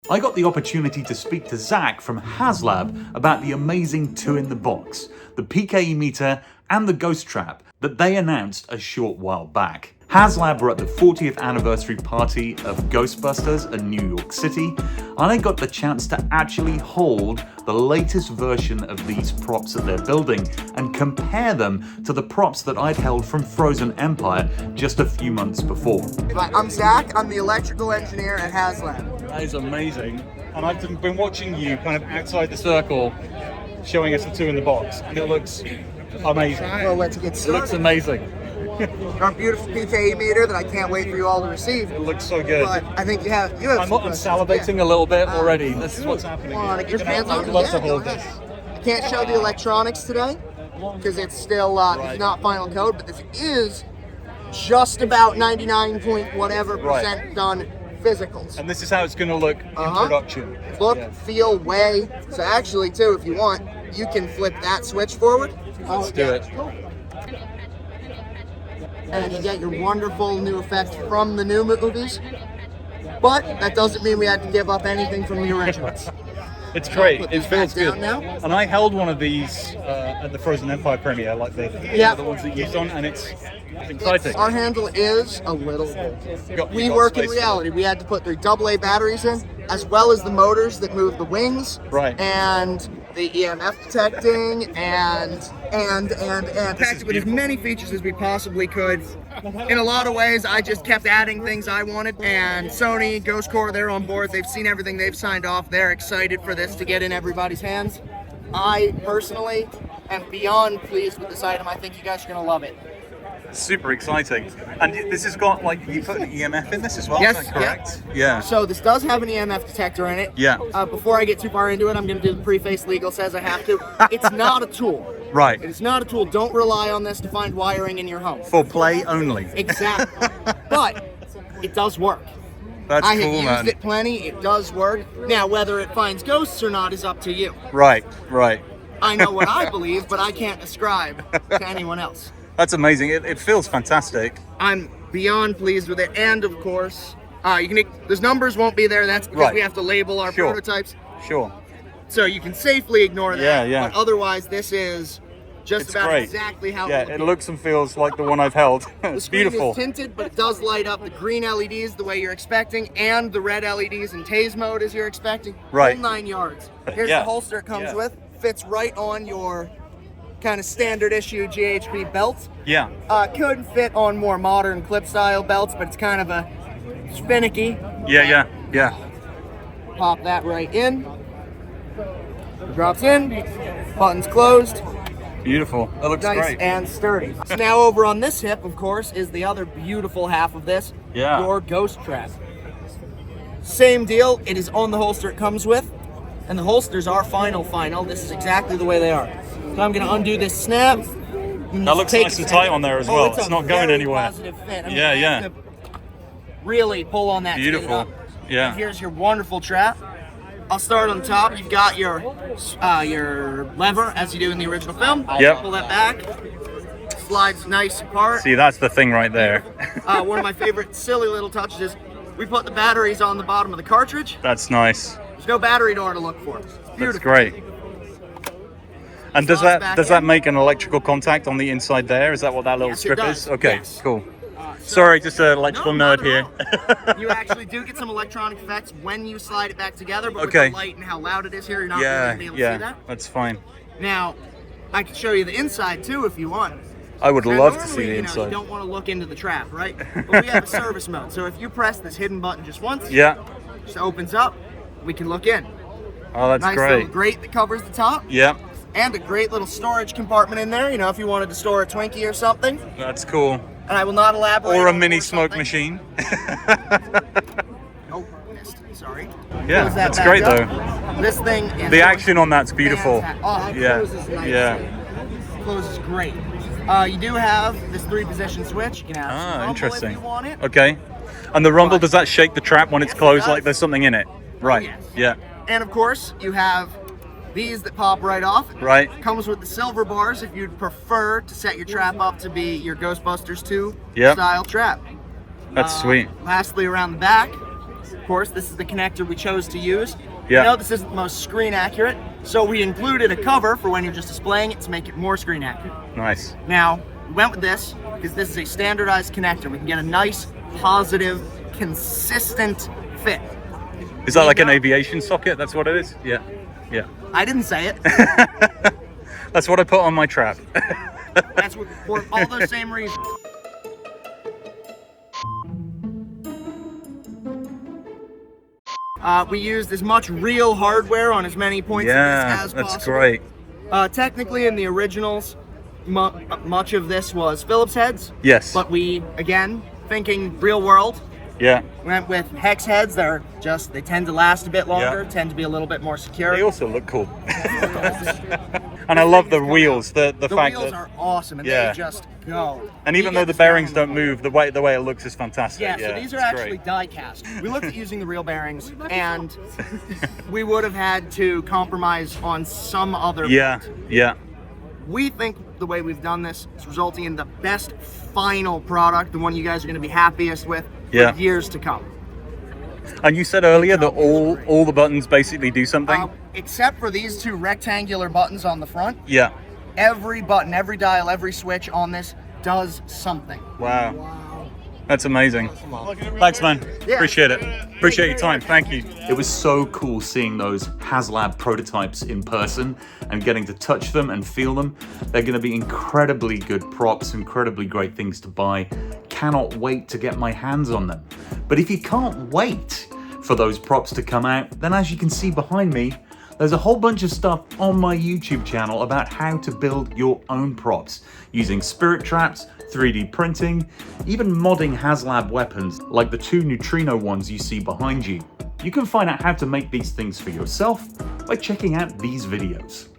I got the opportunity to speak to Zach from HasLab about the amazing two in the box, the PKE meter and the ghost trap that they announced a short while back. HasLab were at the 40th anniversary party of Ghostbusters in New York City, and I got the chance to actually hold the latest version of these props that they're building and compare them to the props that I'd held from Frozen Empire just a few months before. I'm Zach, I'm the electrical engineer at HasLab. That is amazing. And I've been watching you kind of outside the circle showing us the two in the box, and it looks amazing. Well, let's get It started. looks amazing. Our beautiful PKE meter that I can't wait for you all to receive. It looks so good. But I think you have I'm salivating a little bit already. This is what's happening. Come on, get your hands on I'd it. love to Yeah, hold go ahead. this. I can't show the electronics today because it's still it's not final code, but this is just about 99 point whatever percent done physicals. And this is how it's going to look in production. Look, Yeah. feel, weigh. So actually, too, if you want, you can flip that switch forward. Let's do it. And you get your wonderful new effect from the new movies. But that doesn't mean we had to give up anything from the originals. It's great. Put It this feels back down good. now. And I held one of these at the Frozen Empire premiere, like the ones that you used on, and it's exciting. Our handle is a little. We work in reality. We had to put 3 AA batteries in, as well as the motors that move the wings, Right. and the EMF detecting, and packed it with as many features as we possibly could. In a lot of ways, I just kept adding things I wanted, and Sony, Ghost Corps, they're on board. They've seen everything. They've signed off. They're excited for this to get in everybody's hands. I personally am beyond pleased with this item. I think you guys are going to love it. Super exciting. And this has got, like, you put an EMF in this as well, Yes, is that correct? Yeah. So this does have an EMF detector in it. Yeah. Before I get too far into it, I'm going to do the preface legal says I have to. It's not a tool. Right. It is not a tool. Don't rely on this to find wiring in your home. For play only. Exactly. But it does work. That's I have cool, used man. it plenty. It does work. Now, whether it finds ghosts or not is up to you. Right, right. I know what I believe, but I can't ascribe to anyone else. That's amazing. It feels fantastic. I'm beyond pleased with it, and of course, those numbers won't be there. That's because Right. we have to label our Sure. prototypes, Sure. so you can safely ignore that. Yeah, yeah. But otherwise, this is just It's about great. exactly how Yeah, it it looks. looks and feels like the one I've held. The It's screen beautiful. is tinted, but it does light up the green LEDs the way you're expecting, and the red LEDs in tase mode as you're expecting. Right. Full 9 yards. Here's Yeah. the holster it comes Yeah. with. Fits right on your kind of standard issue GHB belt. Yeah. Could fit on more modern clip style belts, but it's kind of a finicky. Yeah. Pop that right in. Drops in. Buttons closed. Beautiful. That looks Nice great. and sturdy. So now over on this hip, of course, is the other beautiful half of this. Yeah. Your ghost trap. Same deal. It is on the holster it comes with. And the holsters are final. This is exactly the way they are. So I'm going to undo this snap. That looks nice and tight on there as well. It's It's a not going very anywhere. positive fit. I mean, Yeah, you yeah. have to really pull on that. to get it Beautiful. up. Yeah. And here's your wonderful trap. I'll start on top. You've got your lever, as you do in the original film. Yep. Pull that back. Slides nice apart. See, that's the thing right there. One of my favorite silly little touches is we put the batteries on the bottom of the cartridge. That's nice. There's no battery door to look for. Beautiful. That's great. And does Slots back that in. make an electrical contact on the inside there? Is that what that little Yes, it strip does. is? Okay, Yes. cool. So- Sorry, just an electrical No, not nerd here. at all. You actually do get some electronic effects when you slide it back together, but Okay. with the light and how loud it is here, you're not really going to be able to see yeah, that. that's fine. Now, I can show you the inside too if you want. I would Now, love to normally, see the you inside. don't want to look into the trap, right? But we have a service mode, so if you press this hidden button just once, Yeah. it just opens up, we can look in. Oh, that's Nice great. little grate that covers the top, Yeah, and a great little storage compartment in there, if you wanted to store a Twinkie or something. that's cool. And I will not elaborate. Or a on mini more smoke something. machine. Oh, missed. Sorry. Yeah, Close that that's back great up. though. This thing is The action on that's beautiful. fantastic. Oh, it Yeah, closes nicely. yeah. Closes great. You do have this 3-position switch. You can have some Ah, rumble interesting. if you want it. Okay. And the rumble, does that shake the trap when it's Yes, it closed does. like there's something in it? Right. yes. Yeah. And of course, you have these that pop right off. Right. Comes with the silver bars if you'd prefer to set your trap up to be your Ghostbusters 2 Yep. style trap. That's sweet. Lastly, around the back, course, this is the connector we chose to use. Yeah. I know this isn't the most screen accurate, so we included a cover for when you're just displaying it to make it more screen accurate. Nice. Now, we went with this because this is a standardized connector. We can get a nice, positive, consistent fit. Is that like an aviation socket? That's what it is? Yeah. Yeah. I didn't say it. That's what I put on my trap. That's what, for all those same reasons. We used as much real hardware on as many points of this as that's possible. great. Technically, in the originals, much of this was Phillips heads. Yes. But we, again, thinking real world, Yeah. went with hex heads. They tend to last a bit longer, tend to be a little bit more secure. They also look cool. And I love the wheels. The fact wheels that are awesome, and Yeah. they just go. and even though the bearings don't move, the way it looks is fantastic. Yeah, so these are it's actually great. die cast. We looked at using the real bearings, and we would have had to compromise on some other Yeah, part. yeah. We think the way we've done this is resulting in the best final product, the one you guys are going to be happiest with Yeah. for years to come. And you said earlier that all the buttons basically do something. Except for these two rectangular buttons on the front, Yeah. every button, every dial, every switch on this does something. Wow. That's amazing. Thanks, man. Yeah. Appreciate it. Appreciate your time. Thank you. It was so cool seeing those HasLab prototypes in person and getting to touch them and feel them. They're going to be incredibly good props, incredibly great things to buy. Cannot wait to get my hands on them. But if you can't wait for those props to come out, then as you can see behind me, there's a whole bunch of stuff on my YouTube channel about how to build your own props using spirit traps, 3D printing, even modding HasLab weapons like the two neutrino ones you see behind you. You can find out how to make these things for yourself by checking out these videos.